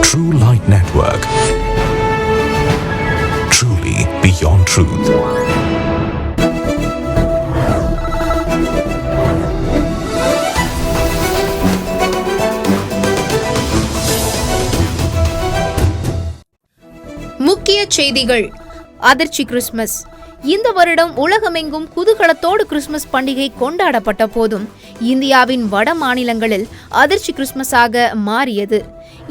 True Light Network. Truly beyond truth. முக்கிய செய்திகள். அதிர்ச்சி கிறிஸ்துமஸ். இந்த வருடம் உலகமெங்கும் குதூகலத்தோடு கிறிஸ்துமஸ் பண்டிகை கொண்டாடப்பட்ட போதும் இந்தியாவின் வட மாநிலங்களில் அதிர்ச்சி கிறிஸ்துமஸாக மாறியது.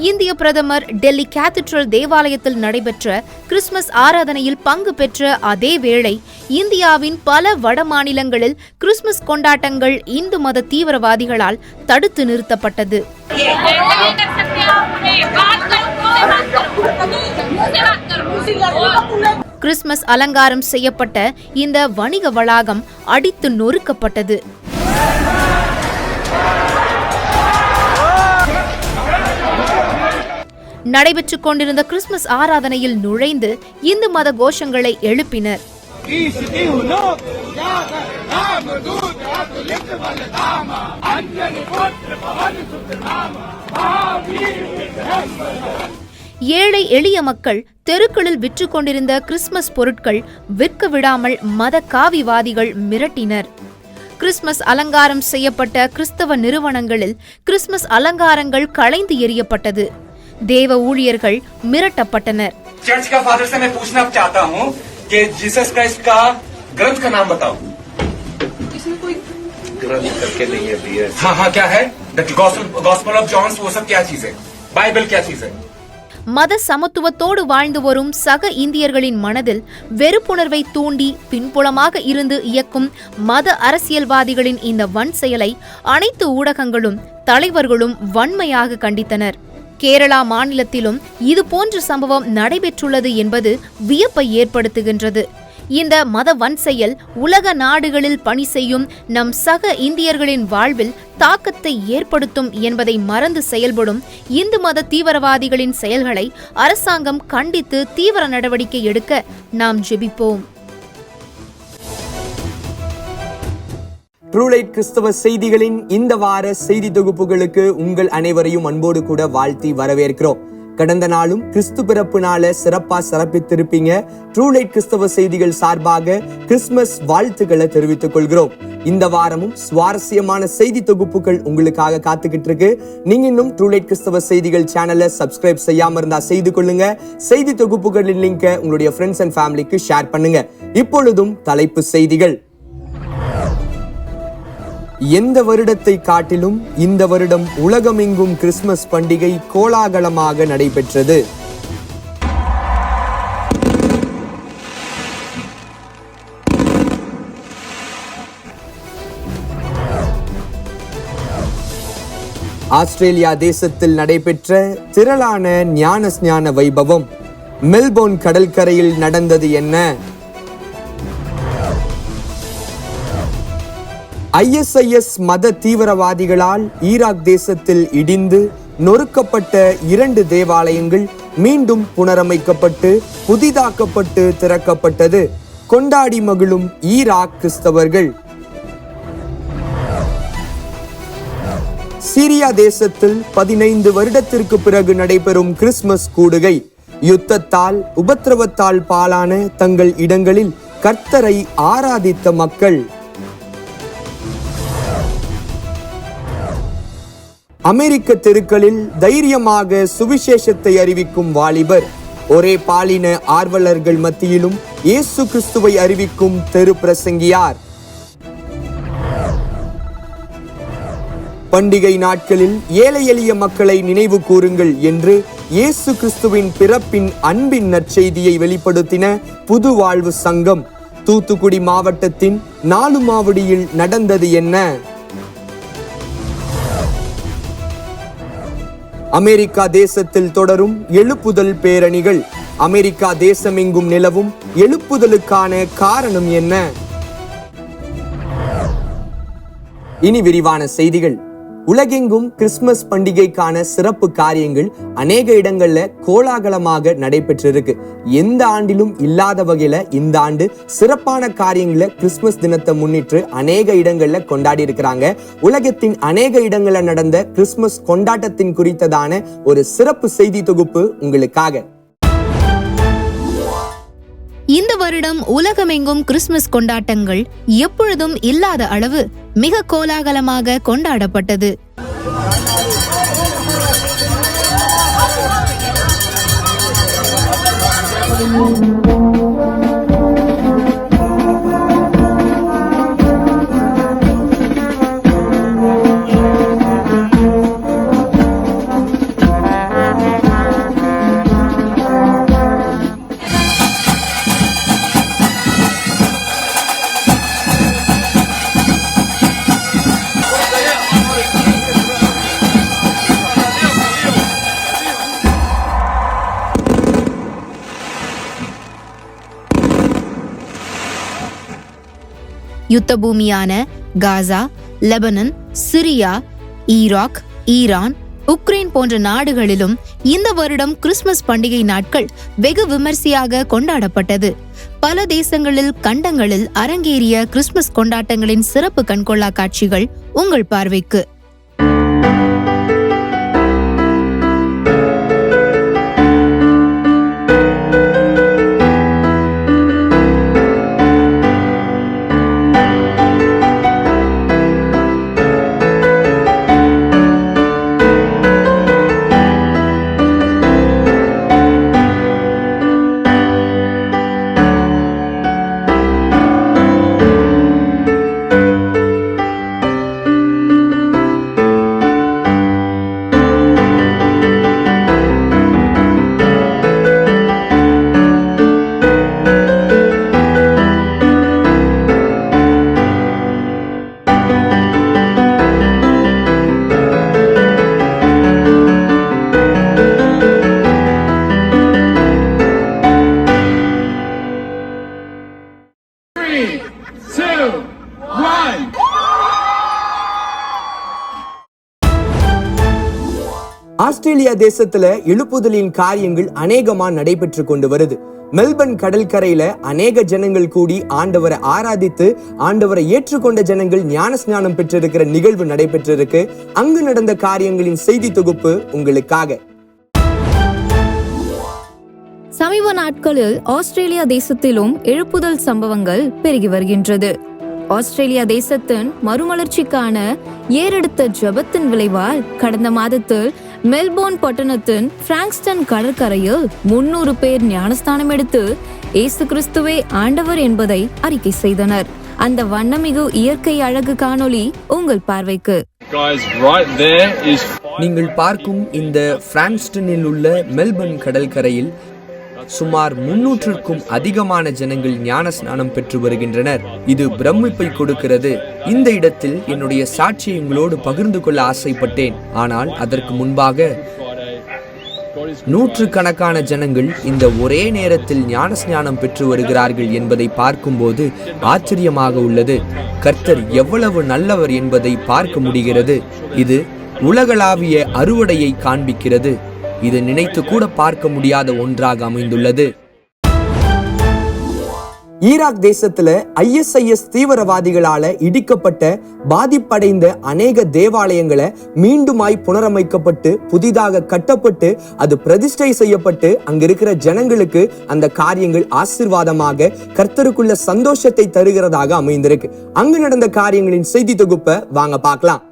இந்திய பிரதமர் டெல்லி கேத்தட்ரல் தேவாலயத்தில் நடைபெற்ற கிறிஸ்துமஸ் ஆராதனையில் பங்கு பெற்ற அதே வேளை இந்தியாவின் பல வட மாநிலங்களில் கிறிஸ்துமஸ் கொண்டாட்டங்கள் இந்து மத தீவிரவாதிகளால் தடுத்து நிறுத்தப்பட்டது. கிறிஸ்துமஸ் அலங்காரம் செய்யப்பட்ட இந்த வணிக வளாகம் அடித்து நொறுக்கப்பட்டது. நடைபெற்றுக் கொண்டிருந்த கிறிஸ்துமஸ் ஆராதனையில் நுழைந்து இந்து மத கோஷங்களை எழுப்பினர். ஏழை எளிய மக்கள் தெருக்களில் விற்று கொண்டிருந்த கிறிஸ்துமஸ் பொருட்கள் விற்க விடாமல் மத காவிவாதிகள் மிரட்டினர். கிறிஸ்துமஸ் அலங்காரம் செய்யப்பட்ட கிறிஸ்தவ நிறுவனங்களில் கிறிஸ்துமஸ் அலங்காரங்கள் களைந்து எறியப்பட்டது. தேவ ஊழியர்கள் மிரட்டப்பட்டனர். चर्च का फादर से मैं पूछना चाहता हूँ कि जीसस क्राइस्ट का ग्रंथ का नाम बताओ. इसमें कोई ग्रंथ करके नहीं है. हाँ क्या है? The gospel of John. वो सब क्या चीज है? बाइबल क्या चीज है? மத சமத்துவத்தோடு வாழ்ந்து வரும் சக இந்தியர்களின் மனதில் வெறுப்புணர்வை தூண்டி பின்புலமாக இருந்து இயக்கும் மத அரசியல்வாதிகளின் இந்த வன் செயலை அனைத்து ஊடகங்களும் தலைவர்களும் வன்மையாக கண்டித்தனர். கேரளா மாநிலத்திலும் இதுபோன்ற சம்பவம் நடைபெற்றுள்ளது என்பது வியப்பை ஏற்படுத்துகின்றது. இந்த மத வன் செயல் உலக நாடுகளில் பணி செய்யும் நம் சக இந்தியர்களின் வாழ்வில் தாக்கத்தை ஏற்படுத்தும் என்பதை மறந்து செயல்படும் இந்து மத தீவிரவாதிகளின் செயல்களை அரசாங்கம் கண்டித்து தீவிர நடவடிக்கை எடுக்க நாம் ஜெபிப்போம். ட்ரூலைட் கிறிஸ்தவ செய்திகளின் இந்த வார செய்தி தொகுப்புகளுக்கு உங்கள் அனைவரையும் அன்போடு கூட வாழ்த்தி வரவேற்கிறோம். கடந்த நாளும் கிறிஸ்து பிறப்பு நாள சிறப்பா சிறப்பித்திருப்பீங்க. ட்ரூலைட் கிறிஸ்தவ செய்திகள் சார்பாக கிறிஸ்துமஸ் வாழ்த்துக்களை தெரிவித்துக் கொள்கிறோம். இந்த வாரமும் சுவாரஸ்யமான செய்தி தொகுப்புகள் உங்களுக்காக காத்துக்கிட்டு இருக்கு. நீங்க இன்னும் ட்ரூலைட் கிறிஸ்தவ செய்திகள் சேனலை சப்ஸ்கிரைப் செய்யாம இருந்தா செய்து கொள்ளுங்க. செய்தி தொகுப்புகளின் லிங்கை உங்களுடைய ஃப்ரெண்ட்ஸ் அண்ட் ஃபேமிலிக்கு ஷேர் பண்ணுங்க. இப்பொழுதும் தலைப்பு செய்திகள். எந்த வருடத்தை காட்டிலும் இந்த வருடம் உலகமெங்கும் கிறிஸ்துமஸ் பண்டிகை கோலாகலமாக நடைபெற்றது. ஆஸ்திரேலியா தேசத்தில் நடைபெற்ற திரளான ஞான ஸ்நான வைபவம். மெல்போர்ன் கடற்கரையில் நடந்தது என்ன? ISIS மத தீவிரவாதிகளால் ஈராக் தேசத்தில் இடிந்து நொறுக்கப்பட்ட 2 தேவாலயங்கள் மீண்டும் புனரமைக்கப்பட்டு புதிதாக்கப்பட்டு திறக்கப்பட்டது. கொண்டாடி மகிழும் ஈராக் கிறிஸ்தவர்கள். சிரியா தேசத்தில் 15 வருடத்திற்கு பிறகு நடைபெறும் கிறிஸ்துமஸ் கூடுகை. யுத்தத்தால் உபத்திரவத்தால் பாலான தங்கள் இடங்களில் கர்த்தரை ஆராதித்த மக்கள். அமெரிக்க தெருக்களில் தைரியமாக சுவிசேஷத்தை அறிவிக்கும் வாலிபர். ஒரே பாலின ஆர்வலர்கள் மத்தியிலும் இயேசு கிறிஸ்துவை அறிவிக்கும் தெரு பிரசங்கியார். பண்டிகை நாட்களில் ஏழை எளிய மக்களை நினைவு கூறுங்கள் என்று இயேசு கிறிஸ்துவின் பிறப்பின் அன்பின் நற்செய்தியை வெளிப்படுத்தின புது வாழ்வு சங்கம். தூத்துக்குடி மாவட்டத்தின் நாலுமாவடியில் நடந்தது என்ன? அமெரிக்கா தேசத்தில் தொடரும் எழுப்புதல் பேரணிகள். அமெரிக்கா தேசமெங்கும் நிலவும் எழுப்புதலுக்கான காரணம் என்ன? இனி விரிவான செய்திகள். உலகெங்கும் கிறிஸ்துமஸ் பண்டிகைக்கான சிறப்பு காரியங்கள் அநேக இடங்கள்ல கோலாகலமாக நடைபெற்றிருக்கு. எந்த ஆண்டிலும் இல்லாத வகையில இந்த ஆண்டு சிறப்பான காரியங்களை கிறிஸ்துமஸ் தினத்தை முன்னிட்டு அநேக இடங்கள்ல கொண்டாடி இருக்கிறாங்க. உலகத்தின் அநேக இடங்கள்ல நடந்த கிறிஸ்துமஸ் கொண்டாட்டத்தின் குறித்ததான ஒரு சிறப்பு செய்தி தொகுப்பு உங்களுக்காக. இந்த வருடம் உலகமெங்கும் கிறிஸ்துமஸ் கொண்டாட்டங்கள் எப்பொழுதும் இல்லாத அளவு மிக கோலாகலமாக கொண்டாடப்பட்டது. யுத்த பூமியான Gaza, Lebanon, Syria, Iraq, Iran, Ukraine போன்ற நாடுகளிலும் இந்த வருடம் கிறிஸ்துமஸ் பண்டிகை நாட்கள் வெகு விமர்சையாக கொண்டாடப்பட்டது. பல தேசங்களில் கண்டங்களில் அரங்கேறிய கிறிஸ்துமஸ் கொண்டாட்டங்களின் சிறப்பு கண்கொள்ளா காட்சிகள் உங்கள் பார்வைக்கு. ஆஸ்திரேலியா தேசத்துல எழுப்புதலின் காரியங்கள் அநேகமா நடைபெற்று கொண்டு வருது. மெல்பர்ன் கடற்கரையில அநேக ஜனங்கள் கூடி ஆண்டவரை ஆராதித்து ஆண்டவரை ஏற்றுக்கொண்ட ஜனங்கள் ஞானஸ்நானம் பெற்றிருக்கிற நிகழ்வு நடைபெற்றிருக்கு. அங்கு நடந்த காரியங்களின் செய்தி தொகுப்பு உங்களுக்காக. சமீப நாட்களில் ஆஸ்திரேலியா தேசத்திலும் எழுப்புதல் சம்பவங்கள் பெருகி வருகின்றது. ஆஸ்திரேலியா தேசத்தின் மறுமலர்ச்சிக்கான ஏறெடுத்த ஜெபத்தின் விளைவால் கடந்த மாதத்தில் மெல்போர்ன் பட்டணத்தின் பிராங்க்ஸ்டன் கடற்கரையில் 300 பேர் ஞானஸ்தானம் எடுத்து இயேசு கிறிஸ்துவே ஆண்டவர் என்பதை அறிக்கை செய்தனர். அந்த வண்ணமிகு இயற்கை அழகு காணொளி உங்கள் பார்வைக்கு. நீங்கள் பார்க்கும் இந்த பிராங்க்ஸ்டனில் உள்ள மெல்பர்ன் கடற்கரையில் சுமார் 300க்கும் அதிகமான ஜனங்கள் ஞான ஸ்நானம் பெற்று வருகின்றனர். இது பிரமிப்பை கொடுக்கிறது. இந்த இடத்தில் என்னுடைய சாட்சியை உங்களோடு பகிர்ந்து கொள்ள ஆசைப்பட்டேன். ஆனால் அதற்கு முன்பாக நூற்றுக்கணக்கான ஜனங்கள் இந்த ஒரே நேரத்தில் ஞான ஸ்நானம் பெற்று வருகிறார்கள் என்பதை பார்க்கும்போது ஆச்சரியமாக உள்ளது. கர்த்தர் எவ்வளவு நல்லவர் என்பதை பார்க்க முடிகிறது. இது உலகளாவிய அறுவடையை காண்பிக்கிறது. இது நினைத்து கூட பார்க்க முடியாத ஒன்றாக அமைந்துள்ளது. ஈராக் தேசத்துல ISIS தீவிரவாதிகளால இடிக்கப்பட்ட பாதிப்படைந்த அநேக தேவாலயங்களை மீண்டுமாய் புனரமைக்கப்பட்டு புதிதாக கட்டப்பட்டு அது பிரதிஷ்டை செய்யப்பட்டு அங்க இருக்கிற ஜனங்களுக்கு அந்த காரியங்கள் ஆசீர்வாதமாக கர்த்தருக்குள்ள சந்தோஷத்தை தருகிறதாக அமைந்திருக்கு. அங்கு நடந்த காரியங்களின் செய்தி தொகுப்பை வாங்க பார்க்கலாம்.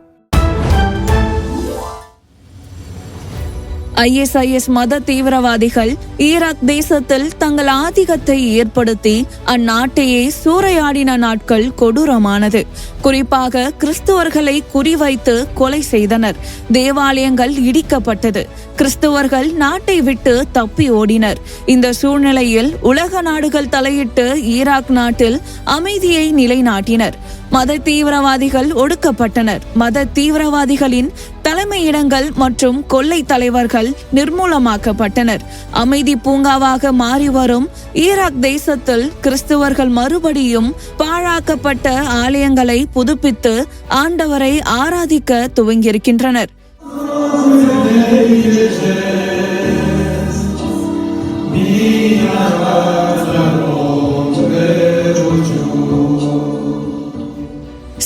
ISIS மத தீவிரவாதிகள் ஈராக் தேசத்தில் தங்கள் ஆதிக்கத்தை ஏற்படுத்தி அந்நாட்டையே சூறையாடின நாட்கள் கொடூரமானது. குறிப்பாக கிறிஸ்துவர்களை குறிவைத்து கொலை செய்தனர். தேவாலயங்கள் இடிக்கப்பட்டது. கிறிஸ்துவர்கள் நாட்டை விட்டு தப்பி ஓடினர். இந்த சூழ்நிலையில் உலக நாடுகள் தலையிட்டு ஈராக் நாட்டில் அமைதியை நிலைநாட்டினர். மத தீவிரவாதிகள் ஒடுக்கப்பட்டனர். மத தீவிரவாதிகளின் தலை தலைமையிடங்கள் மற்றும் கொள்ளை தலைவர்கள் நிர்மூலமாக்கப்பட்டனர். அமைதி பூங்காவாக மாறி வரும் ஈராக் தேசத்தில் கிறிஸ்தவர்கள் மறுபடியும் பாழாக்கப்பட்ட ஆலயங்களை புதுப்பித்து ஆண்டவரை ஆராதிக்க துவங்கியிருக்கின்றனர்.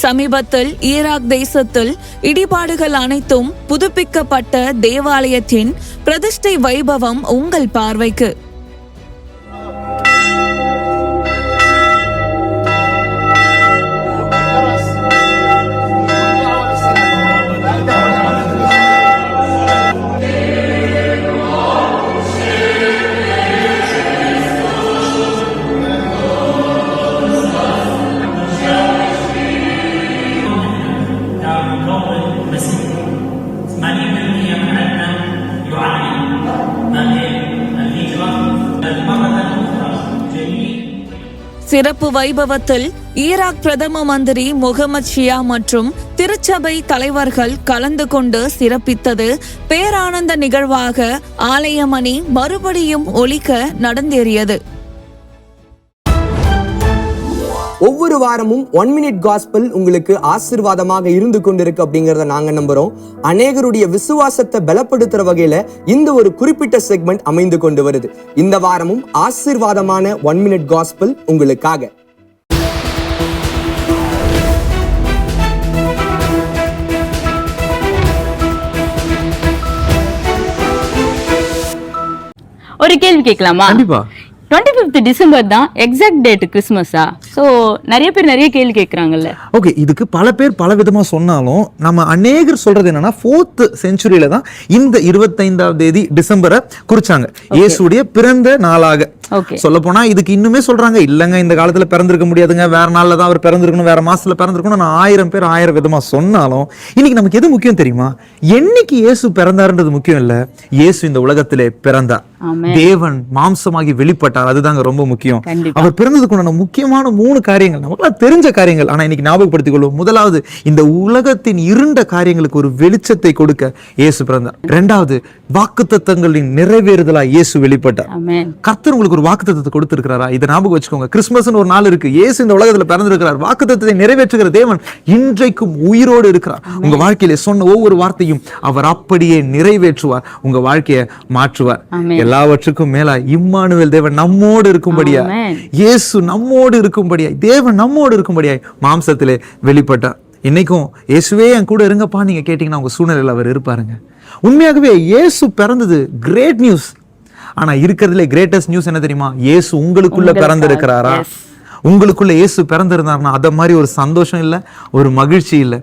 சமீபத்தில் ஈராக் தேசத்தில் இடிபாடுகள் அனைத்தும் புதுப்பிக்கப்பட்ட தேவாலயத்தின் பிரதிஷ்டை வைபவம் உங்கள் பார்வைக்கு. சிறப்பு வைபவத்தில் ஈராக் பிரதம மந்திரி முகமது ஷியா மற்றும் திருச்சபை தலைவர்கள் கலந்து கொண்டு சிறப்பித்தது பேரானந்த நிகழ்வாக ஆலயமணி மறுபடியும் ஒலிக்க நடந்தேறியது. ஒவ்வொரு வாரமும் 1 மினிட் காஸ்பல் உங்களுக்கு ஆசீர்வாதமாக இருந்து கொண்டிருக்கு அப்படிங்கறத நாங்க நம்புறோம். அநேகருடைய விசுவாசத்தை பலப்படுத்துற வகையில இந்த ஒரு குறிப்பிட்ட செக்மெண்ட் அமைந்து கொண்டு வருது. இந்த வாரமும் ஆசீர்வாதமான 1 மினிட் காஸ்பல் உங்களுக்காக. ஒரு கேள்வி கேட்கலாமா? கண்டிப்பா. 25th டிசம்பர் தான் எக்ஸாக்ட் டேட் கிறிஸ்மஸா? சோ நிறைய பேர் நிறைய கேள்வி கேட்கறாங்கல்ல. ஓகே, இதுக்கு பல பேர் பல விதமா சொன்னாலும் நம்ம அநேகர் சொல்றது என்னன்னா 4th செஞ்சுரியில தான் இந்த 25ஆம் தேதி டிசம்பரை குறிச்சாங்க இயேசுடைய பிறந்த நாளாக. சொல்ல போனா இதுக்கு இன்னுமே சொல்றாங்க இல்லங்க இந்த காலத்துல பிறந்திருக்க முடியாதுங்க, வேற நாள்ல தான் அவர் பிறந்திருக்கணும், வேற மாசத்துல பிறந்திருக்கணும். நான் 1000 பேர் 1000 விதமா சொன்னாலும் இன்னைக்கு நமக்கு எது முக்கியம் தெரியுமா? என்னைக்கு இயேசு பிறந்தாருன்றது முக்கியம் இல்ல, இயேசு இந்த உலகத்திலே பிறந்தார், தேவன் மாம்சமாகி வெளிப்பட்டார், அதுதாங்க ரொம்ப முக்கியம். அவர் பிறந்ததுக்கு முக்கியமான 3 காரியங்கள் நமக்கு தெரிஞ்ச காரியங்கள். ஆனா இன்னைக்கு ஞாபகப்படுத்திக் கொள்வோம். முதலாவது, இந்த உலகத்தின் இருண்ட காரியங்களுக்கு ஒரு வெளிச்சத்தை கொடுக்க இயேசு பிறந்தார். 2வது, வாக்குத்தத்தங்களின் நிறைவேறுதலா இயேசு வெளிப்பட்டார். கர்த்தர் உங்களுக்கு ஒரு வாக்குத்தத்தத்தை கொடுத்திருக்கிறாரா? இதை ஞாபகம் வச்சுக்கோங்க. கிறிஸ்துமஸ்னு ஒரு நாள் இருக்கு, இயேசு இந்த உலகத்துல பிறந்திருக்கிறார். வாக்குத்தத்தத்தை நிறைவேற்றுகிற தேவன் இன்றைக்கும் உயிரோடு இருக்கிறார். உங்க வாழ்க்கையில சொன்ன ஒவ்வொரு வார்த்தையும் அவர் அப்படியே நிறைவேற்றுவார், உங்க வாழ்க்கையை மாற்றுவார். எல்லாவற்றுக்கும் மேலா இம்மானுவேல் தேவன் நம்மோடு இருக்கும்படியா, இயேசு நம்மோடு இருக்கும்படியா, தேவன் நம்மோடு இருக்கும்படியா மாம்சத்திலே வெளிப்பட்டார். இன்னைக்கும் இயேசுவே என் கூட இருங்கப்பா நீங்க கேட்டீங்கன்னா உங்க சூழ்நிலையில் அவர் இருப்பாருங்க. உண்மையாகவே இயேசு பிறந்தது கிரேட் நியூஸ். ஆனா இருக்கிறதுல கிரேட்டஸ்ட் நியூஸ் என்ன தெரியுமா? இயேசு உங்களுக்குள்ள பிறந்திருக்கிறாரா? உங்களுக்குள்ள இயேசு பிறந்திருந்தாருன்னா அத மாதிரி ஒரு சந்தோஷம் இல்ல, ஒரு மகிழ்ச்சி இல்ல.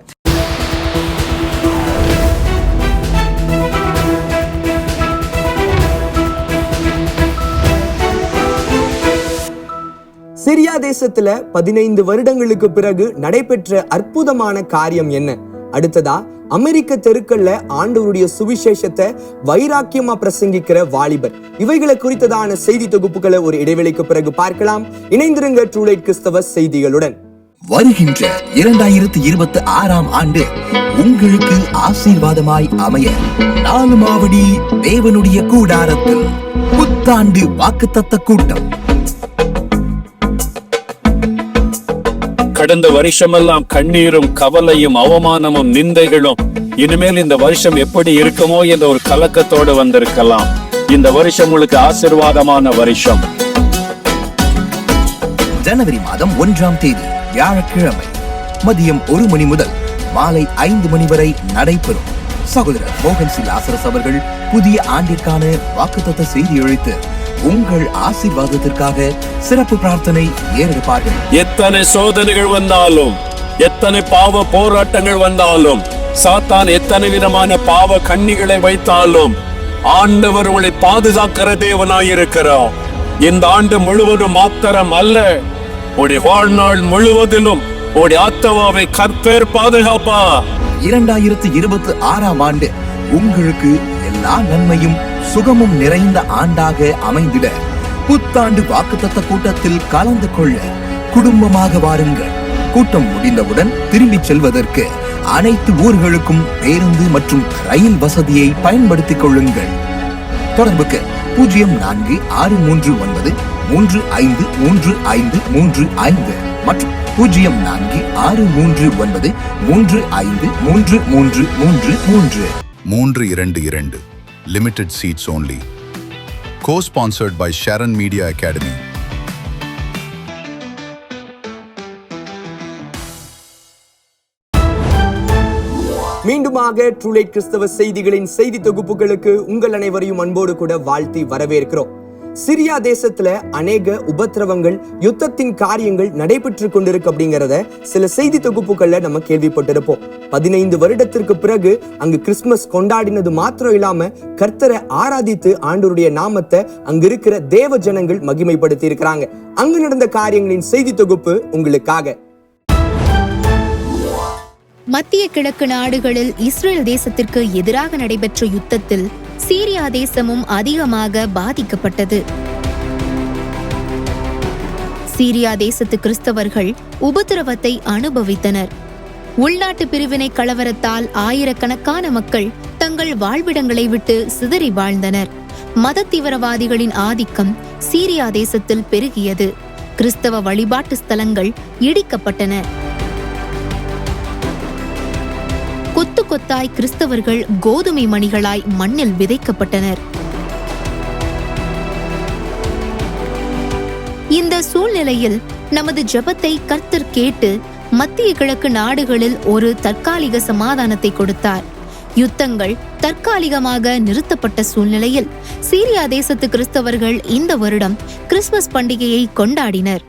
சிரியா தேசத்துல 15 வருடங்களுக்கு பிறகு நடைபெற்ற அற்புதமான காரியம் என்ன? அடுத்ததா அமெரிக்க தெருக்கள்ல ஆண்டவருடைய சுவிசேஷத்தை வைராக்கியமா பிரசங்கிக்கிற வாலிபர். இவைகளை குறித்ததான செய்தி தொகுப்புகளை ஒரு இடைவெளிக்கு பிறகு பார்க்கலாம். இணைந்திருங்க ட்ரூலைட் கிறிஸ்தவ செய்திகளுடன். வருகின்ற 2026ஆம் ஆண்டு உங்களுக்கு ஆசீர்வாதமாய் அமைய நாலுமாவடி தேவனுடைய கூடாரத்தில் புத்தாண்டு வாக்குத்தத்த கூட்டம். கடந்த வருஷமெல்லாம் கண்ணீரும் கவலையும் அவமானமும் நிந்தைகளும், இனிமேல் இந்த வருஷம் எப்படி இருக்குமோ என்ற ஒரு கலக்கத்தோடு வந்திருக்கலாம். இந்த வருஷம் உங்களுக்கு ஆசீர்வாதமான வருஷம். ஜனவரி மாதம் 1ஆம் தேதி வியாழக்கிழமை மதியம் 1 மணி முதல் மாலை 5 மணி வரை நடைபெறும். சகோதரர் மோகன் சி லாசரஸ் அவர்கள் புதிய ஆண்டிற்கான வாக்குத்தத்த செய்தி அளித்து உங்கள் ஆசீர்வாதத்திற்காக சிறப்பு பிரார்த்தனை ஏறெடுப்பார்கள். எத்தனை சோதனைகள் வந்தாலும், எத்தனை பாவ போராட்டங்கள் வந்தாலும், சாத்தான் எத்தனை விதமான பாவ கண்ணிகளை வைத்தாலும், ஆண்டவர் உங்களை பாதுகாக்கிற தேவனாயிருக்கிறார். இந்த ஆண்டு முழுவதும் மாத்திரம் அல்ல, உடைய வாழ்நாள் முழுவதிலும் உடைய ஆத்மாவை கர்த்தர் பாதுகாப்பா. 2026ஆம் ஆண்டு உங்களுக்கு எல்லா நன்மையும் சுகமும் நிறைந்த ஆண்டாக அமைந்திட புத்தாண்டு வாக்குத்தத்த கூட்டத்தில் கலந்து கொள்ள குடும்பமாக வாருங்கள். கூட்டம் முடிந்தவுடன் திரும்பி செல்வதற்கு அனைத்து ஊர்களுக்கும் பேருந்து மற்றும் ரயில் வசதியை பயன்படுத்திக் கொள்ளுங்கள். தொடர்புக்கு 0469353535 மற்றும் 0463933333. 322 Limited seats only. Co-sponsored by Sharon Media Academy. மீண்டுமாக ட்ரூலைட் கிறிஸ்தவ செய்திகளின் செய்தி தொகுப்புகளுக்கு உங்கள் அனைவரையும் அன்போடு கூட வாழ்த்தி வரவேற்கிறோம். சிரியா தேசத்துல அநேக உபத்திரவங்கள், யுத்தத்தின் காரியங்கள் நடைபெற்று கொண்டிருக்கு அப்படிங்கறத சில செய்தி தொகுப்புகள்ல நம்ம கேள்விப்பட்டிருப்போம். 15 வருடத்திற்கு பிறகு அங்கு கிறிஸ்துமஸ் கொண்டாடினது மாத்திரம் இல்லாம கர்த்தரை ஆராதித்து ஆண்டவருடைய நாமத்தை அங்க இருக்கிற தேவ ஜனங்கள் மகிமைப்படுத்தி இருக்கிறாங்க. அங்கு நடந்த காரியங்களின் செய்தி தொகுப்பு உங்களுக்காக. மத்திய கிழக்கு நாடுகளில் இஸ்ரேல் தேசத்திற்கு எதிராக நடைபெற்ற யுத்தத்தில் சீரியா தேசமும் அதிகமாக பாதிக்கப்பட்டது. சீரியா தேசத்து கிறிஸ்தவர்கள் உபத்திரவத்தை அனுபவித்தனர். உள்நாட்டு பிரிவினை கலவரத்தால் ஆயிரக்கணக்கான மக்கள் தங்கள் வாழ்விடங்களை விட்டு சிதறி வாழ்ந்தனர். மத தீவிரவாதிகளின் ஆதிக்கம் சீரியா தேசத்தில் பெருகியது. கிறிஸ்தவ வழிபாட்டு ஸ்தலங்கள் இடிக்கப்பட்டன. கொத்து கொத்தாய் கிறிஸ்தவர்கள் கோதுமை மணிகளாய் மண்ணில் விதைக்கப்பட்டனர். இந்த சூழ்நிலையில் நமது ஜெபத்தை கர்த்தர் கேட்டு மத்திய கிழக்கு நாடுகளில் ஒரு தற்காலிக சமாதானத்தை கொடுத்தார். யுத்தங்கள் தற்காலிகமாக நிறுத்தப்பட்ட சூழ்நிலையில் சீரியா தேசத்து கிறிஸ்தவர்கள் இந்த வருடம் கிறிஸ்துமஸ் பண்டிகையை கொண்டாடினர்.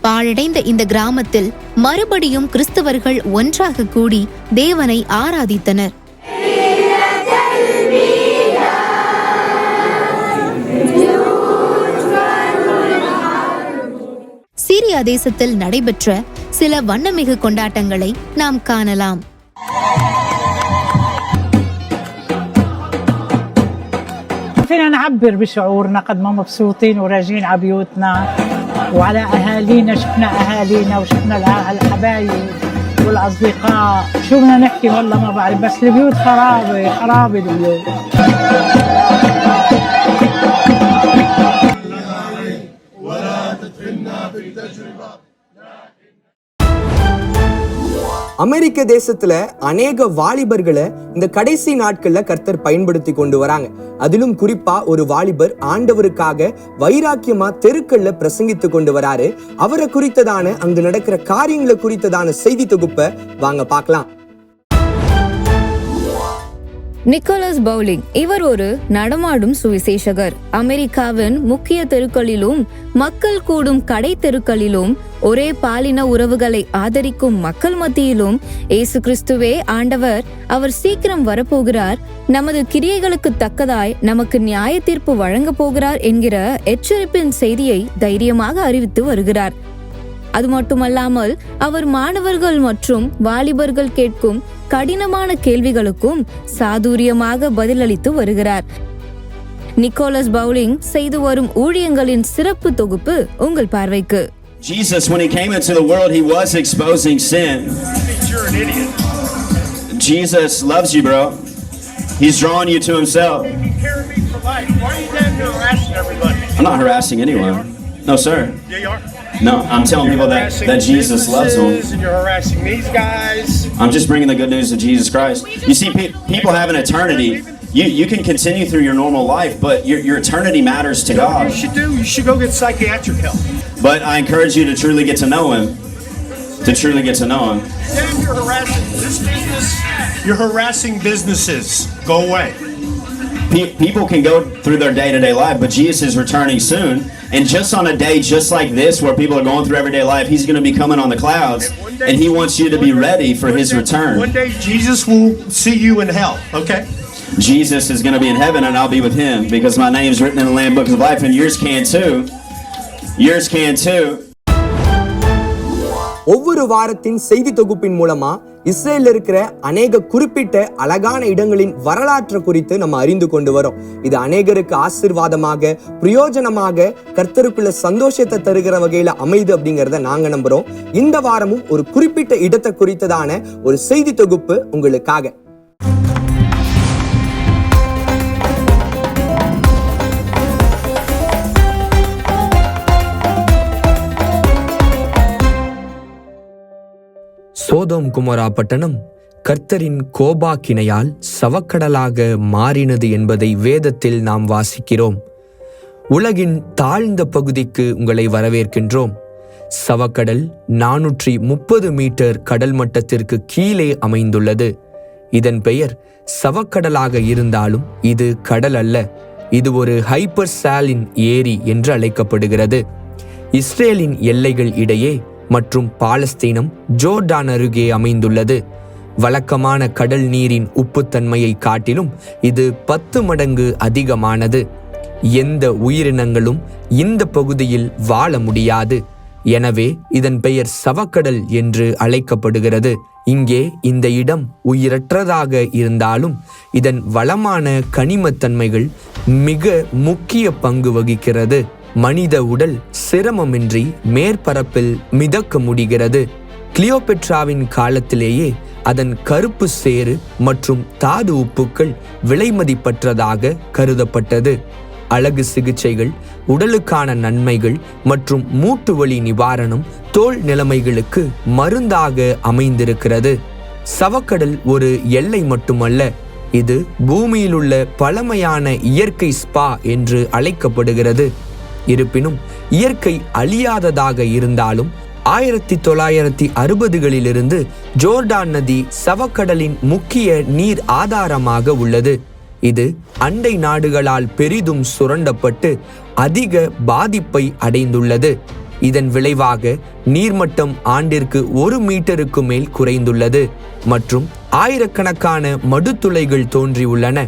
பாழடைந்த இந்த கிராமத்தில் மறுபடியும் கிறிஸ்தவர்கள் ஒன்றாக கூடி தேவனை ஆராதித்தனர். சீரியா தேசத்தில் நடைபெற்ற சில வண்ணமிகு கொண்டாட்டங்களை நாம் காணலாம். فينا نعبر بشعورنا قد ما مبسوطين وراجعين على بيوتنا وعلى أهالينا. شفنا أهالينا وشفنا الحبايب والأصدقاء. شو بدنا نحكي والله ما بعرف، بس البيوت خرابة البيوت. ولا تدخلنا في التجربة. அமெரிக்க தேசத்துல அநேக வாலிபர்களை இந்த கடைசி நாட்கள்ல கர்த்தர் பயன்படுத்தி கொண்டு வராங்க. அதிலும் குறிப்பா ஒரு வாலிபர் ஆண்டவருக்காக வைராக்கியமா தெருக்கள்ல பிரசங்கித்து கொண்டு வராரு. அவரை குறித்ததான அங்கு நடக்கிற காரியங்களை குறித்ததான செய்தி தொகுப்பை வாங்க பார்க்கலாம். நிக்கோலஸ் பவுலிங் இவர் ஒரு நடமாடும் சுவிசேஷகர். அமெரிக்காவின் முக்கிய தெருக்களிலும் மக்கள் கூடும் கடை தெருக்களிலும் ஒரே பாலின உறவுகளை ஆதரிக்கும் மக்கள் மத்தியிலும் இயேசு கிறிஸ்துவே ஆண்டவர், அவர் சீக்கிரம் வரப்போகிறார், நமது கிரியைகளுக்கு தக்கதாய் நமக்கு நியாய தீர்ப்பு வழங்க போகிறார் என்கிற எச்சரிப்பின் செய்தியை தைரியமாக அறிவித்து வருகிறார். அது மட்டுமல்லாமல் அவர் மாணவர்கள் மற்றும் வாலிபர்கள் கேட்கும் கடினமான கேள்விகளுக்கும் சாதுரியமாக பதிலளித்து வருகிறார். நிக்கோலஸ் பவுலிங் செய்து வரும் ஊழியங்களின் சிறப்பு தொகுப்பு உங்கள் பார்வைக்கு. Jesus, when he came into the world, he was exposing sin. You're an idiot. Jesus loves you, bro. He's drawing you to himself. Taking care of me for life. Why are you down here harassing everybody? I'm not harassing anyone. No, sir. Yeah, you are. No, I'm telling people that Jesus loves them. And you're harassing these guys. I'm just bringing the good news of Jesus Christ. You see, people have an eternity. You can continue through your normal life, but your eternity matters to God. You should go get psychiatric help. But I encourage you to truly get to know Him. To truly get to know Him. Then you're harassing this business. You're harassing businesses. Go away. People can go through their day-to-day life, but Jesus is returning soon. And just on a day just like this, where people are going through everyday life, He's going to be coming on the clouds, and He wants you to be ready for His return. One day Jesus will see you in hell, okay? Jesus is going to be in heaven, and I'll be with Him, because my name's written in the Lamb Book of Life, and yours can too. Yours can too. ஒவ்வொரு வாரத்தின் செய்தி தொகுப்பின் மூலமா இஸ்ரேல்ல இருக்கிற அநேக குறிப்பிட்ட அழகான இடங்களின் வரலாற்றை குறித்து நம்ம அறிந்து கொண்டு வரோம். இது அநேகருக்கு ஆசீர்வாதமாக, பிரயோஜனமாக, கர்த்தருக்குள்ள சந்தோஷத்தை தருகிற வகையில அமைது அப்படிங்கறத நாங்க நம்புறோம். இந்த வாரமும் ஒரு குறிப்பிட்ட இடத்தை குறித்ததான ஒரு செய்தி தொகுப்பு உங்களுக்காக. சோதோம் குமரா பட்டணம் கர்த்தரின் கோபாக்கினையால் சவக்கடலாக மாறினது என்பதை வேதத்தில் நாம் வாசிக்கிறோம். உலகின் தாழ்ந்த பகுதிக்கு உங்களை வரவேற்கின்றோம். சவக்கடல் 430 மீட்டர் கடல் மட்டத்திற்கு கீழே அமைந்துள்ளது. இதன் பெயர் சவக்கடலாக இருந்தாலும் இது கடல் அல்ல, இது ஒரு ஹைப்பர்சாலின் ஏரி என்று அழைக்கப்படுகிறது. இஸ்ரேலின் எல்லைகள் இடையே மற்றும் பாலஸ்தீனம் ஜோர்டான் அருகே அமைந்துள்ளது. வழக்கமான கடல் நீரின் உப்புத்தன்மையை காட்டிலும் இது 10 மடங்கு அதிகமானது. எந்த உயிரினங்களும் இந்த பகுதியில் வாழ முடியாது. எனவே இதன் பெயர் சவக்கடல் என்று அழைக்கப்படுகிறது. இங்கே இந்த இடம் உயிரற்றதாக இருந்தாலும் இதன் வளமான கனிமத்தன்மைகள் மிக முக்கிய பங்கு வகிக்கிறது. மனித உடல் சிரமமின்றி மேற்பரப்பில் மிதக்க முடிகிறது. கிளியோபெட்ராவின் காலத்திலேயே அதன் கருப்பு சேறு மற்றும் தாது உப்புக்கள் விலைமதிப்பற்றதாக கருதப்பட்டது. அழகு சிகிச்சைகள், உடலுக்கான நன்மைகள் மற்றும் மூட்டு வலி நிவாரணம், தோல் நிலைமைகளுக்கு மருந்தாக அமைந்திருக்கிறது. சவக்கடல் ஒரு எல்லை மட்டுமல்ல, இது பூமியில் உள்ள பழமையான இயற்கை ஸ்பா என்று அழைக்கப்படுகிறது. இருப்பினும் இயற்கை அழியாததாக இருந்தாலும் 1960களிலிருந்து ஜோர்டான் நதி சவக்கடலின் முக்கிய நீர் ஆதாரமாக உள்ளது. இது அண்டை நாடுகளால் பெரிதும் சுரண்டப்பட்டு அதிக பாதிப்பை அடைந்துள்ளது. இதன் விளைவாக நீர்மட்டம் ஆண்டிற்கு 1 மீட்டருக்கு மேல் குறைந்துள்ளது மற்றும் ஆயிரக்கணக்கான மடுத்துளைகள் தோன்றியுள்ளன.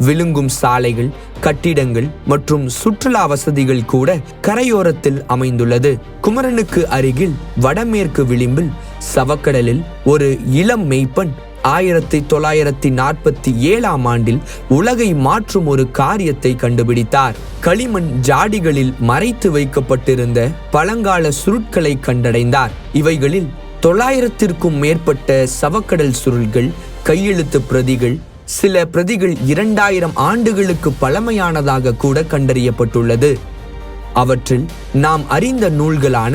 விழுங்கும் சாலைகள், கட்டிடங்கள் மற்றும் சுற்றுலா வசதிகள் கூட கரையோரத்தில் அமைந்துள்ளது. குமரனுக்கு அருகில் வடமேற்கு விளிம்பில் சவக்கடலில் ஒரு இளம் மேய்ப்பன் 1947ஆம் ஆண்டில் உலகை மாற்றும் ஒரு காரியத்தை கண்டுபிடித்தார். களிமண் ஜாடிகளில் மறைத்து வைக்கப்பட்டிருந்த பழங்கால சுருட்களை கண்டடைந்தார். இவைகளில் 900க்கும் மேற்பட்ட சவக்கடல் சுருள்கள், கையெழுத்து பிரதிகள், சில பிரதிகள் 2000 ஆண்டுகளுக்கு பழமையானதாக கூட கண்டறியப்பட்டுள்ளது. அவற்றில் நாம் அறிந்த நூல்களான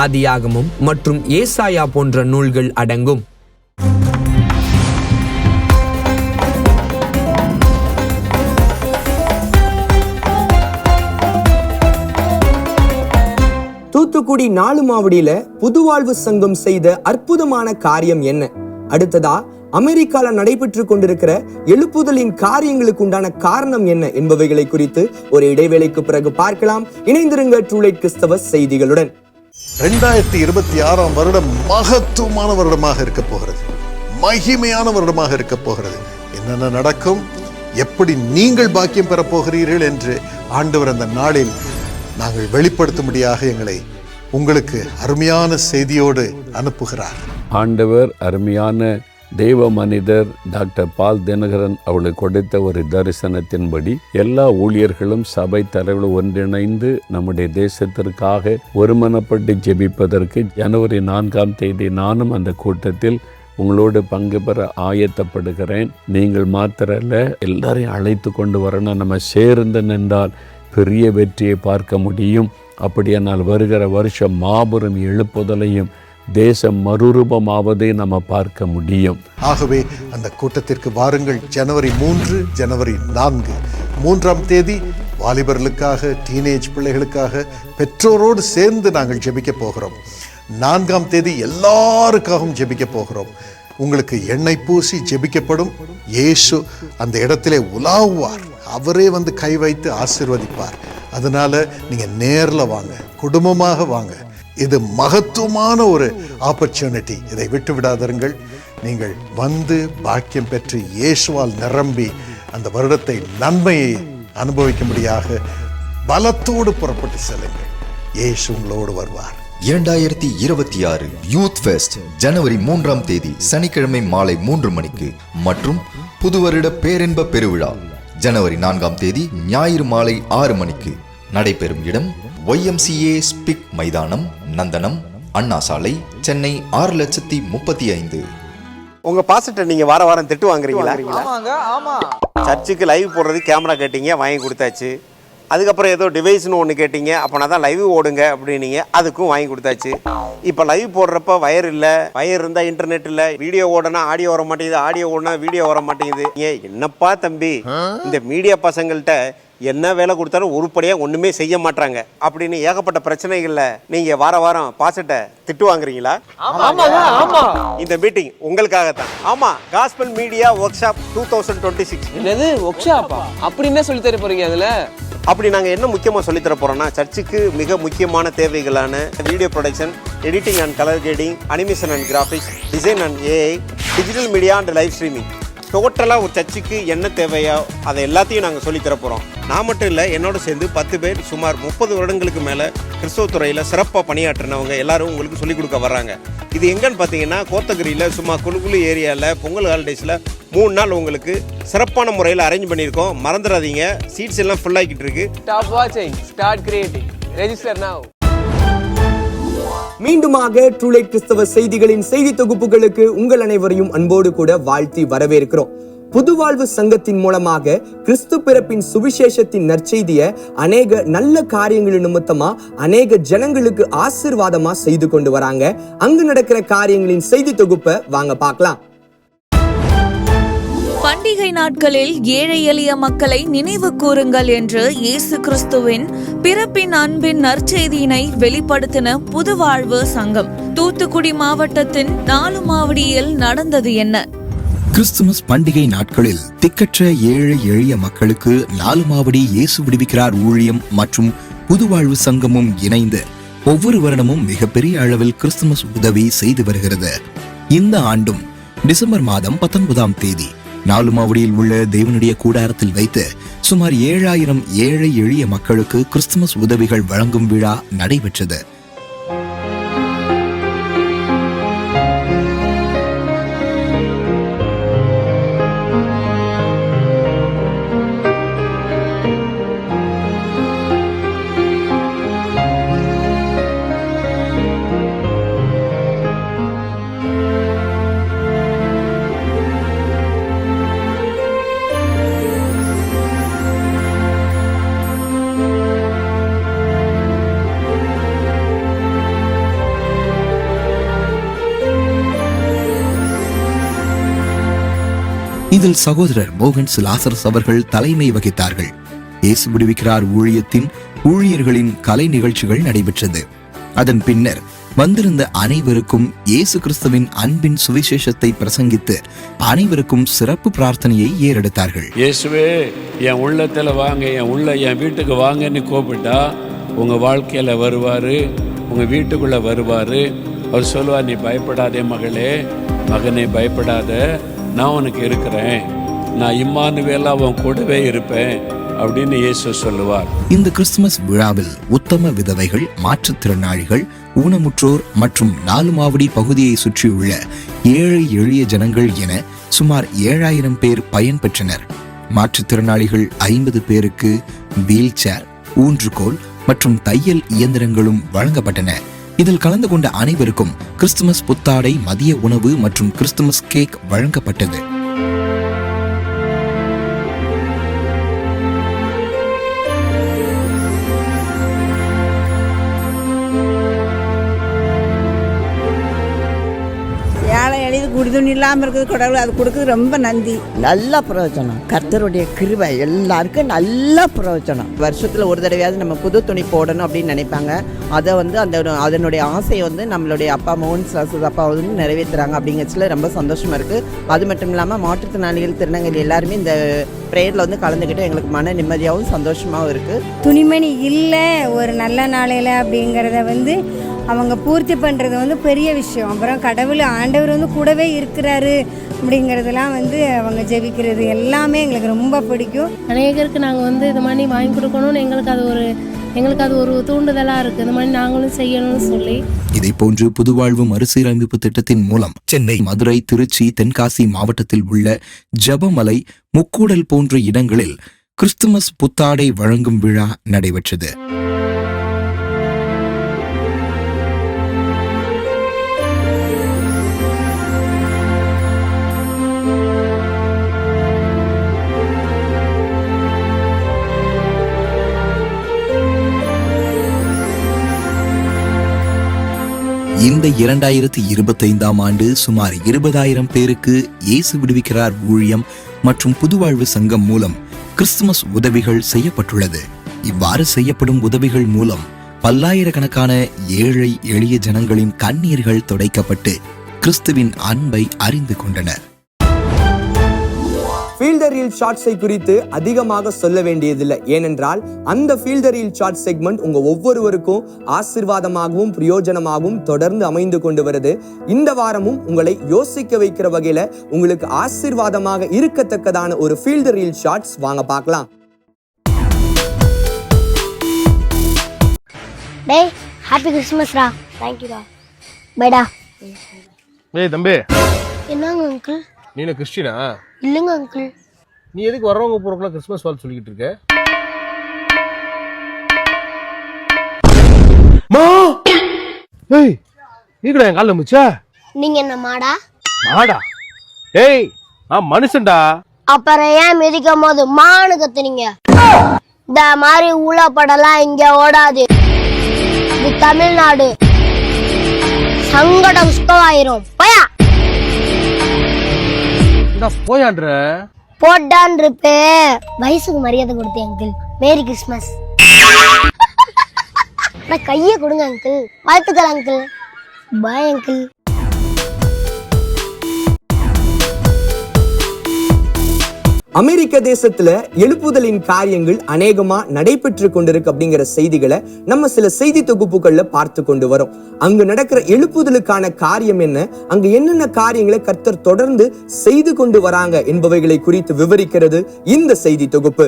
ஆதியாகமம் மற்றும் ஏசாயா போன்ற நூல்கள் அடங்கும். தூத்துக்குடி 4 மாவடியில புதுவாழ்வு சங்கம் செய்த அற்புதமான காரியம் என்ன? அடுத்ததா அமெரிக்கால நடைபெற்று கொண்டிருக்கிற எழுப்புதலின் காரியங்களுக்கு உண்டான காரணம் என்ன என்பவைகளை குறித்து ஒரு இடைவேளைக்கு பிறகு பார்க்கலாம். இணைந்திருங்க ட்ரூலைட் கிறிஸ்தவ செய்திகளுடன். 2026ஆம் வருடம் மகத்துவமான வருடமாக இருக்க போகிறது, மகிமையான வருடமாக இருக்க போகிறது. என்னென்ன நடக்கும், எப்படி நீங்கள் பாக்கியம் பெற போகிறீர்கள் என்று ஆண்டவர் அந்த நாளில் நாங்கள் வெளிப்படுத்தும்படியாக எங்களை உங்களுக்கு அருமையான செய்தியோடு அனுப்புகிறார். ஆண்டவர் அருமையான தெய்வ மனிதர் டாக்டர் பால் தினகரன் அவளுக்கு கொடுத்த ஒரு தரிசனத்தின்படி எல்லா ஊழியர்களும் சபை தலைவர்கள் ஒன்றிணைந்து நம்முடைய தேசத்திற்காக ஒருமனப்பட்டு ஜெபிப்பதற்கு ஜனவரி 4ஆம் தேதி நானும் அந்த கூட்டத்தில் உங்களோடு பங்கு பெற ஆயத்தப்படுகிறேன். நீங்கள் மாத்திரல்ல, எல்லாரையும் அழைத்து கொண்டு வரணும். நம்ம சேர்ந்து நின்றால் பெரிய வெற்றியை பார்க்க முடியும். அப்படியானால் வருகிற வருஷம் மாபெரும் எழுப்புதலையும் தேசம் மறுரூபமாவதை நம்ம பார்க்க முடியும். ஆகவே அந்த கூட்டத்திற்கு வாருங்கள். ஜனவரி 3, ஜனவரி 4, 3ஆம் தேதி வாலிபர்களுக்காக, டீனேஜ் பிள்ளைகளுக்காக பெற்றோரோடு சேர்ந்து நாங்கள் ஜெபிக்க போகிறோம். 4ஆம் தேதி எல்லாருக்காகவும் ஜெபிக்க போகிறோம். உங்களுக்கு எண்ணெய் பூசி ஜெபிக்கப்படும். இயேசு அந்த இடத்திலே உலாவுவார். அவரே வந்து கை வைத்து ஆசீர்வதிப்பார். அதனால நீங்க நேர்ல வாங்க, குடும்பமாக வாங்க. இது மகத்துவமான ஒரு ஆப்பர்ச்சுனிட்டி. இதை விட்டு விடாதீர்கள். நீங்கள் வந்து பாக்கியம் பெற்று இயேசுவால் நிரம்பி அந்த வருடத்தை நன்மையை அனுபவிக்கும்படியாக பலத்தோடு புறப்பட்டு செல்லுங்கள். இயேசு உங்களோடு வருவார். 2026 யூத் ஃபெஸ்ட் ஜனவரி 3ஆம் தேதி சனிக்கிழமை மாலை 3 மணிக்கு மற்றும் புதுவருட பேரின்ப பெருவிழா ஜனவரி 4ஆம் தேதி ஞாயிறு மாலை 6 மணிக்கு நடைபெறும் இடம் YMCA ஸ்பிக் மைதானம், நந்தனம், அண்ணா சாலை, சென்னை 6,35,000. உங்க பாஸ்டர் நீங்க வார வாரம் திட்டு வாங்குறீங்களா? ஆமா. சர்ச்சுக்கு லைவ் போடுறது கேமரா கேட்டீங்க, வாங்கி கொடுத்தாச்சு. அதுக்கப்புறம் ஏதோ டிவைஸ்னு ஒன்று கேட்டீங்க, அப்போனா தான் லைவ் ஓடுங்க அப்படின்னீங்க, அதுக்கும் வாங்கி கொடுத்தாச்சு. இப்போ லைவ் போடுறப்ப வயர் இல்லை, வயர் இருந்தால் இன்டர்நெட் இல்லை, வீடியோ ஓடனா ஆடியோ வர மாட்டேங்குது, ஆடியோ ஓடனா வீடியோ வர மாட்டேங்குது. என்னப்பா தம்பி, இந்த மீடியா பசங்கள்கிட்ட என்ன வேலை கொடுத்தாலும் உருப்படியாக ஒன்றுமே செய்ய மாட்டாங்க அப்படின்னு ஏகப்பட்ட பிரச்சனைகளில் நீங்கள் வார வாரம் பாஸ்டர்ட்ட திட்டு வாங்குறீங்களா? இந்த மீட்டிங் உங்களுக்காகத்தான். ஆமாம், காஸ்பல் மீடியா ஒர்க் ஷாப் 2026. என்னது ஒர்க் ஷாப்பா? அப்படின்னே சொல்லி தர போறீங்க அதில்? அப்படி நாங்கள் என்ன முக்கியமாக சொல்லித்தர போகிறோம்னா, சர்ச்சுக்கு மிக முக்கியமான தேவைகளான video production, editing and colour grading, animation and graphics, design and AI, digital media and live streaming, டோட்டலாக ஒரு சர்ச்சுக்கு என்ன தேவையோ அதை எல்லாத்தையும் நாங்கள் சொல்லித்தர போகிறோம். நான் மட்டும் இல்லை, என்னோட சேர்ந்து 10 பேர் சுமார் 30 வருடங்களுக்கு மேலே கிறிஸ்தவ துறையில் சிறப்பாக பணியாற்றினவங்க எல்லாரும் உங்களுக்கு சொல்லிக் கொடுக்க வர்றாங்க. இது எங்கன்னு பார்த்தீங்கன்னா, கோத்தகிரியில் சும்மா குழுகுழு ஏரியாவில் பொங்கல் ஹாலிடேஸில் 3 நாள் உங்களுக்கு சிறப்பான முறையில் அரேஞ்ச் பண்ணியிருக்கோம். மறந்துடாதீங்க, சீட்ஸ் எல்லாம் ஃபுல் ஆகிட்டு இருக்கு. Stop watching, start creating, register now. மீண்டுமாக ட்ரூலைட் கிறிஸ்தவ செய்திகளின் செய்தி தொகுப்புகளுக்கு உங்கள் அனைவரையும் அன்போடு கூட வாழ்த்தி வரவேற்கிறோம். புதுவாழ்வு சங்கத்தின் மூலமாக கிறிஸ்து பிறப்பின் சுவிசேஷத்தின் நற்செய்திய அநேக நல்ல காரியங்கள் நிமித்தமா அநேக ஜனங்களுக்கு ஆசீர்வாதமா செய்து கொண்டு வராங்க. அங்கு நடக்கிற காரியங்களின் செய்தி தொகுப்பை வாங்க பார்க்கலாம். பண்டிகை நாட்களில் ஏழை எளிய மக்களை நினைவு கூறுங்கள் என்று இயேசு கிறிஸ்துவின் பிறப்பின் அன்பின் நற்செய்தியினை வெளிப்படுத்தின புதுவாழ்வு சங்கம். தூத்துக்குடி மாவட்டத்தின் 4 மாவடியில் நடந்தது என்ன? கிறிஸ்துமஸ் பண்டிகை நாட்களில் திக்கற்ற ஏழை எளிய மக்களுக்கு 4 மாவடி இயேசு விடுவிக்கிறார் ஊழியம் மற்றும் புதுவாழ்வு சங்கமும் இணைந்து ஒவ்வொரு வருடமும் மிகப்பெரிய அளவில் கிறிஸ்துமஸ் உதவி செய்து வருகிறது. இந்த ஆண்டும் டிசம்பர் மாதம் 19ஆம் தேதி 4 மாவடியில் உள்ள தேவனுடைய கூடாரத்தில் வைத்து சுமார் 7,000 ஏழை எளிய மக்களுக்கு கிறிஸ்துமஸ் உதவிகள் வழங்கும் விழா நடைபெற்றது. இதில் சகோதரர் மோகன் லாசரஸ் அவர்கள் தலைமை வகித்தார்கள். இயேசு விடுவிக்கிறார் ஊழியத்தின் ஊழியர்களின் கலை நிகழ்ச்சிகள் நடைபெற்றது. அதன் பின்னர் வந்திருந்த அனைவருக்கும் இயேசு கிறிஸ்துவின் அன்பின் சுவிசேஷத்தை பிரசங்கித்து அனைவருக்கும் சிறப்பு பிரார்த்தனையை ஏறெடுத்தார்கள். இயேசுவே, என் உள்ளத்துல வாங்க, என் வீட்டுக்கு வாங்கன்னு கூப்பிட்டா உங்க வாழ்க்கையில வருவாரு, உங்க வீட்டுக்குள்ள வருவாரு. அவர் சொல்லுவார், நீ பயப்படாதே மகளே, மகனே பயப்படாத, நான் உனக்கு இருக்கிறேன், நான் இம்மானுவேலா உன் கூடவே இருப்பேன் அப்படின்னு இயேசு சொல்லுவார். இந்த கிறிஸ்துமஸ் விழாவில் உத்தம விதவைகள், மாற்றுத்திறனாளிகள், ஊனமுற்றோர் மற்றும் 4 மாவடி பகுதியை சுற்றியுள்ள ஏழை எளிய ஜனங்கள் என சுமார் 7,000 பேர் பயன் பெற்றனர். மாற்றுத்திறனாளிகள் 50 பேருக்கு வீல் சேர், ஊன்றுகோல் மற்றும் தையல் இயந்திரங்களும் வழங்கப்பட்டன. இதில் கலந்து கொண்ட அனைவருக்கும் கிறிஸ்துமஸ் புத்தாடை, மதிய உணவு மற்றும் கிறிஸ்துமஸ் கேக் வழங்கப்பட்டது. குடிதுணி இல்லாமல் இருக்குது, கடவுள் அது கொடுக்குறது ரொம்ப நன்றி. நல்ல பிரயோஜனம், கர்த்தருடைய கிருபை எல்லாருக்கும் நல்ல பிரயோஜனம். வருஷத்தில் ஒரு தடவையாவது நம்ம புது துணி போடணும் அப்படின்னு நினைப்பாங்க. அதை அதனுடைய ஆசையை நம்மளுடைய அப்பா மோகன் லாசரஸ் அப்பா நிறைவேற்றுறாங்க அப்படிங்கிறதுல ரொம்ப சந்தோஷமாக இருக்குது. அது மட்டும் இல்லாமல் மாற்றுத்திறனாளிகள், திருநங்கை எல்லாருமே இந்த ப்ரேயரில் கலந்துக்கிட்டு எங்களுக்கு மன நிம்மதியாகவும் சந்தோஷமாகவும் இருக்குது. துணிமணி இல்லை ஒரு நல்ல நாளையில் அப்படிங்கிறத அவங்க பூர்த்தி பண்ணுறது பெரிய விஷயம். அப்புறம் கடவுள் ஆண்டவர் கூடவே இருக்கிறாரு அப்படிங்கிறதெல்லாம் அவங்க ஜெபிக்கிறது எல்லாமே எங்களுக்கு ரொம்ப பிடிக்கும். அநேகருக்கு நாங்கள் இது மாதிரி வாங்கி கொடுக்கணும்னு எங்களுக்கு அது ஒரு எங்களுக்கு அது ஒரு தூண்டுதலாக இருக்குது. இந்த மாதிரி நாங்களும் செய்யணும்னு சொல்லி. இதே போன்று புதுவாழ்வு மறுசீரமைப்பு திட்டத்தின் மூலம் சென்னை, மதுரை, திருச்சி, தென்காசி மாவட்டத்தில் உள்ள ஜெபமலை, முக்கூடல் போன்ற இடங்களில் கிறிஸ்துமஸ் புத்தாடை வழங்கும் விழா நடைபெற்றது. இந்த 2025ஆம் ஆண்டு சுமார் 20,000 பேருக்கு இயேசு விடுவிக்கிறார் ஊழியம் மற்றும் புதுவாழ்வு சங்கம் மூலம் கிறிஸ்துமஸ் உதவிகள் செய்யப்பட்டுள்ளது. இவ்வாறு செய்யப்படும் உதவிகள் மூலம் பல்லாயிரக்கணக்கான ஏழை எளிய ஜனங்களின் கண்ணீர்கள் துடைக்கப்பட்டு கிறிஸ்துவின் அன்பை அறிந்து கொண்டனர். ஃபீல் த ரீல் ஷார்ட்ஸை குறித்து அதிகமாக சொல்ல வேண்டியதில்லை. ஏனென்றால் அந்த feel the reel short segment உங்க ஒவ்வொருவருக்கும் ஆசீர்வாதமாகவும் பிரயோஜனமாகவும் தொடர்ந்து அமைந்து கொண்டு வருது. இந்த வாரமும் உங்களை யோசிக்க வைக்கிற வகையில உங்களுக்கு ஆசீர்வாதமாக இருக்கத்தக்கதான ஒரு ஃபீல் த ரீல் ஷார்ட்ஸ் வாங்க பார்க்கலாம். டேய், ஹாப்பி கிறிஸ்மஸ்டா. தேங்க்யூடா. பைடா. ஏய் தம்பி. என்னங்க அங்கிள்? நீ என்ன கிறிஸ்டியனா? இல்லங்க அங்கிள். நீ எதுக்கு வரவங்க போறவங்கள கிறிஸ்மஸ் வாழ்த்து சொல்லிட்டு இருக்க? மா ஏய் நீங்கடா என் கால்ல முச்சா? நீங்க என்ன மாடா? மாடா? ஏய் நான் மனுஷன்டா. அப்புறம் ஏன் மிதிக்கும் போது மானு கத்துனீங்க? இந்த மாதிரி ஊழப்படலாம் இங்க ஓடாது. இது தமிழ்நாடு. சங்கடம் சுத்தமாயிரும். போயா போயான்ற போட்டான் இருப்பே. வயசுக்கு மரியாதை கொடுத்தேன் அங்கிள். Merry Christmas. கைய கொடுங்க அங்கிள். வாழ்த்துக்கள் அங்கிள். Bye uncle. அமெரிக்க தேசத்துல எழுப்புதலின் காரியங்கள் அநேகமா நடைபெற்று கொண்டிருக்கு அப்படிங்கிற செய்திகளை நம்ம சில செய்தி தொகுப்புகள்ல பார்த்து கொண்டு வரோம். அங்கு நடக்கிற எழுப்புதலுக்கான காரியம் என்ன, அங்கு என்னென்ன காரியங்களை கர்த்தர் தொடர்ந்து செய்து கொண்டு வராங்க என்பவைகளை குறித்து விவரிக்கிறது இந்த செய்தி தொகுப்பு.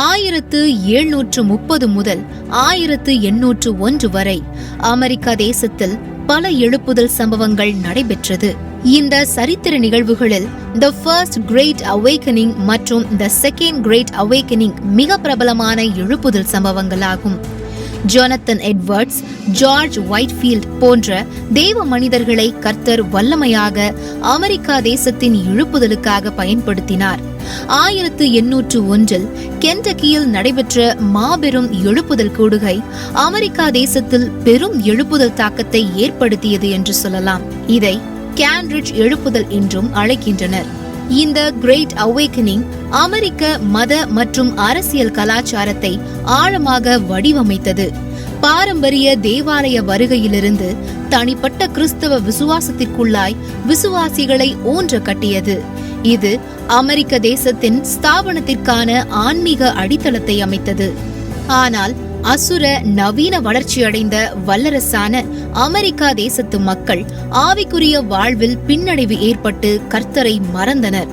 1730 முதல் 1801 வரை அமெரிக்கா தேசத்தில் பல எழுப்புதல் சம்பவங்கள் நடைபெற்றது. இந்த சரித்திர நிகழ்வுகளில் தி ஃபர்ஸ்ட் கிரேட் அவேக்கனிங் மற்றும் தி செகண்ட் கிரேட் அவேக்கனிங் மிக பிரபலமான எழுப்புதல் சம்பவங்களாகும். ஜோனத்தன் எட்வர்ட்ஸ், ஜார்ஜ் ஒயிட்ஃபீல்ட் போன்ற தேவ மனிதர்களை கர்த்தர் வல்லமையாக அமெரிக்கா தேசத்தின் எழுப்புதலுக்காக பயன்படுத்தினார். 1801 கென்டக்கியில் நடைபெற்ற மாபெரும் எழுப்புதல் கூடுகை அமெரிக்கா தேசத்தில் பெரும் எழுப்புதல் தாக்கத்தை ஏற்படுத்தியது என்று சொல்லலாம். இதை கேன்ரிட்ஜ் எழுப்புதல் என்றும் அழைக்கின்றனர். இந்த கிரேட் அவேக்கனிங் அமெரிக்க மத மற்றும் அரசியல் கலாச்சாரத்தை ஆழமாக வடிவமைத்தது. பாரம்பரிய தேவாலய வருகையிலிருந்து தனிப்பட்ட கிறிஸ்தவ விசுவாசத்திற்குள்ளாய் விசுவாசிகளை ஊன்ற கட்டியது. இது அமெரிக்க தேசத்தின் ஸ்தாபனத்திற்கான ஆன்மீக அடித்தளத்தை அமைத்தது. ஆனால் அசுர நவீன வளர்ச்சியடைந்த வல்லரசான அமெரிக்கா தேசத்து மக்கள் ஆவிக்குரிய வாழ்வில் பின்னடைவு ஏற்பட்டு கர்த்தரை மறந்தனர்.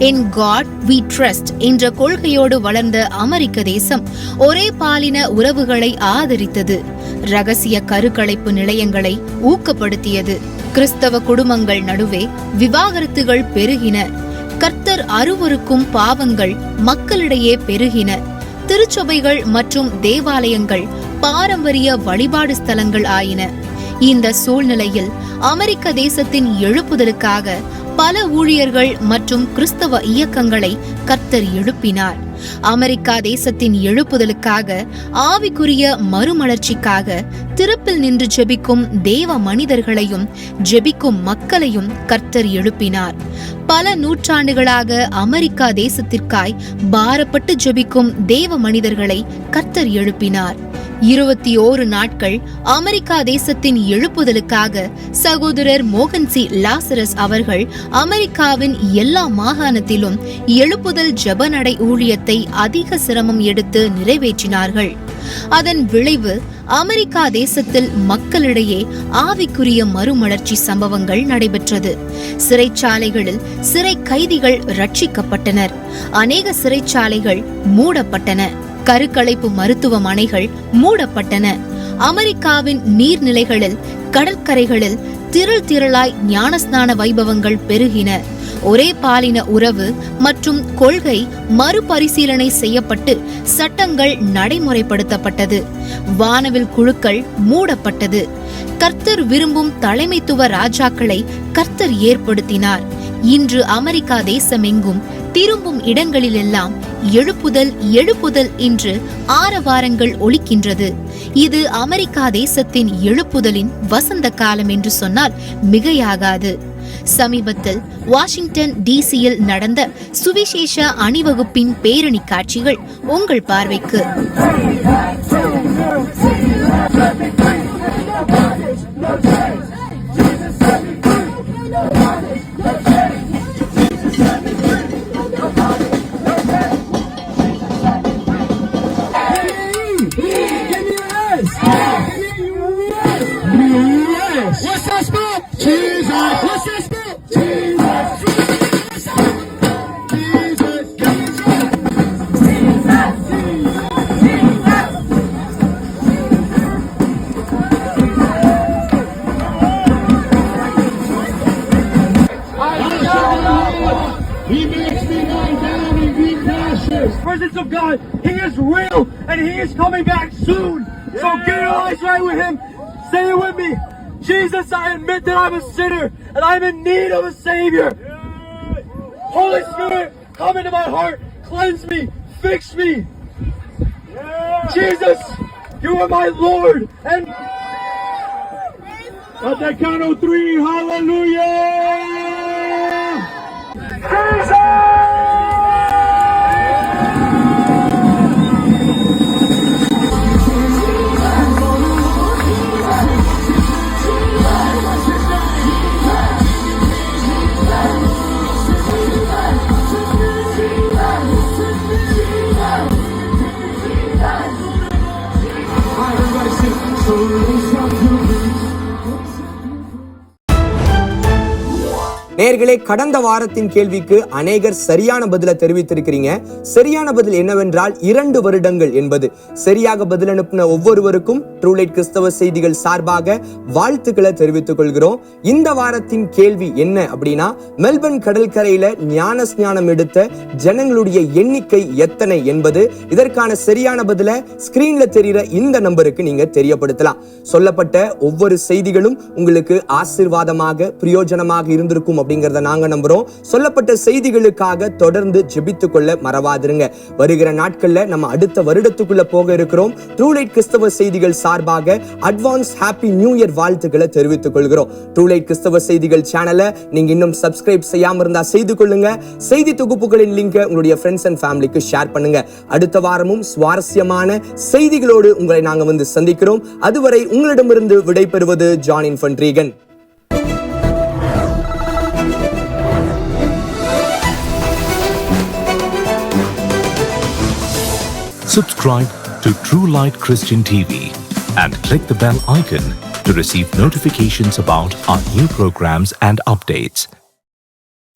இன் காட் வி ட்ரஸ்ட் என்ற கொள்கையோடு வளர்ந்த அமெரிக்க தேசம் ஒரே பாலின உறவுகளை ஆதரித்தது. ரகசிய கருக்கலைப்பு நிலையங்களை ஊக்கப்படுத்தியது. கிறிஸ்தவ குடும்பங்கள் நடுவே விவாகரத்துகள் பெருகின. கர்த்தர் அருவருக்கும் பாவங்கள் மக்களிடையே பெருகின. திருச்சபைகள் மற்றும் தேவாலயங்கள் பாரம்பரிய வழிபாடு ஸ்தலங்கள் ஆயின. இந்த சூழ்நிலையில் அமெரிக்க தேசத்தின் எழுப்புதலுக்காக பல ஊழியர்கள் மற்றும் கிறிஸ்தவ இயக்கங்களை கர்த்தர் எழுப்பினார். அமெரிக்கா தேசத்தின் எழுப்புதலுக்காக, ஆவிக்குரிய மறுமலர்ச்சிக்காக திறப்பில் நின்று ஜெபிக்கும் தேவ மனிதர்களையும் ஜெபிக்கும் மக்களையும் கர்த்தர் எழுப்பினார். பல நூற்றாண்டுகளாக அமெரிக்கா தேசத்திற்காய் பாரப்பட்டு ஜெபிக்கும் தேவ மனிதர்களை கர்த்தர் எழுப்பினார். 21 நாட்கள் அமெரிக்கா தேசத்தின் எழுப்புதலுக்காக சகோதரர் மோகன் சி லாசரஸ் அவர்கள் அமெரிக்காவின் எல்லா மாகாணத்திலும் எழுப்புதல் ஜெபநடை ஊழியத்தை அதிக சிரமம் எடுத்து நிறைவேற்றினார்கள். அதன் விளைவு அமெரிக்கா தேசத்தில் மக்களிடையே ஆவிக்குரிய மறுமலர்ச்சி சம்பவங்கள் நடைபெற்றது. சிறைச்சாலைகளில் சிறை கைதிகள் ரட்சிக்கப்பட்டனர். அநேக சிறைச்சாலைகள் மூடப்பட்டன. கருக்கலைப்பு மருத்துவமனைகள் மூடப்பட்டன. அமெரிக்காவின் நீர்நிலைகளில், கடற்கரைகளில் திரளாய் ஞானஸ்நான வைபவங்கள் பெருகின. ஒரே பாலின உறவு மற்றும் கொள்கை மறுபரிசீலனை செய்யப்பட்டு சட்டங்கள் நடைமுறைப்படுத்தப்பட்டது. வானவில் குழுக்கள் மூடப்பட்டது. கர்த்தர் விரும்பும் தலைமைத்துவ ராஜாக்களை கர்த்தர் ஏற்படுத்தினார். இன்று அமெரிக்கா தேசமெங்கும் திரும்பும் இடங்களிலெல்லாம் எழுப்புதல் எழுப்புதல் என்று ஆரவாரங்கள் ஒலிக்கின்றது. இது அமெரிக்கா தேசத்தின் எழுப்புதலின் வசந்த காலம் என்று சொன்னால் மிகையாகாது. சமீபத்தில் வாஷிங்டன் டிசியில் நடந்த சுவிசேஷ அணிவகுப்பின் பேரணி காட்சிகள் உங்கள் பார்வைக்கு. Presence of God, He is real and He is coming back soon. So get your eyes right with Him. Say it with me. Jesus, I admit that I'm a sinner and I'm in need of a Savior. Holy Spirit, come into my heart, cleanse me, fix me. Jesus, you are my Lord. And at the count of 3, hallelujah! Jesus! நேயர்களே, கடந்த வாரத்தின் கேள்விக்கு அநேகர் சரியான பதில தெரிவித்திருக்கிறீங்க. சரியான பதில் என்னவென்றால் 2 வருடங்கள் என்பது. சரியாக பதில் அனுப்பின ஒவ்வொருவருக்கும் ட்ரூலைட் கிறிஸ்தவ செய்திகள் சார்பாக வாழ்த்துக்களை தெரிவித்துக் கொள்கிறோம். இந்த வாரத்தின் கேள்வி என்ன அப்படின்னா, மெல்பர்ன் கடற்கரையில ஞான ஸ்நானம் எடுத்த ஜனங்களுடைய எண்ணிக்கை எத்தனை என்பது. இதற்கான சரியான பதில ஸ்கிரீன்ல தெரிகிற இந்த நம்பருக்கு நீங்க தெரியப்படுத்தலாம். சொல்லப்பட்ட ஒவ்வொரு செய்திகளும் உங்களுக்கு ஆசீர்வாதமாக பிரயோஜனமாக இருந்திருக்கும் அப்படிங்கறத நாங்க நம்புறோம். சொல்லப்பட்ட செய்திகளுக்காக தொடர்ந்து ஜெபித்துக் கொள்ள மறவாதிருங்க. வருகிற நாட்கள்ல நம்ம அடுத்த வருடத்துக்குள்ள போக இருக்கிறோம். ட்ரூலைட் கிறிஸ்தவ செய்திகள் சார்பாக அட்வான்ஸ் ஹாப்பி நியூ இயர் வாழ்த்துக்களை தெரிவித்துக் கொள்கிறோம். ட்ரூலைட் கிறிஸ்தவ செய்திகள் சேனலை நீங்க இன்னும் சப்ஸ்கிரைப் செய்யாம இருந்தா செய்து கொள்ளுங்க. செய்தி தொகுப்புகளின் லிங்கை உங்களுடைய ஃப்ரெண்ட்ஸ் அண்ட் ஃபேமிலிக்கு ஷேர் பண்ணுங்க. அடுத்த வாரமும் சுவாரஸ்யமான செய்திகளோடு உங்களை நாங்க வந்து சந்திக்கிறோம். அதுவரை உங்களிடமிருந்து விடைபெறுவது John Infant Reagan. Subscribe to True Light Christian TV and click the bell icon to receive notifications about our new programs and updates.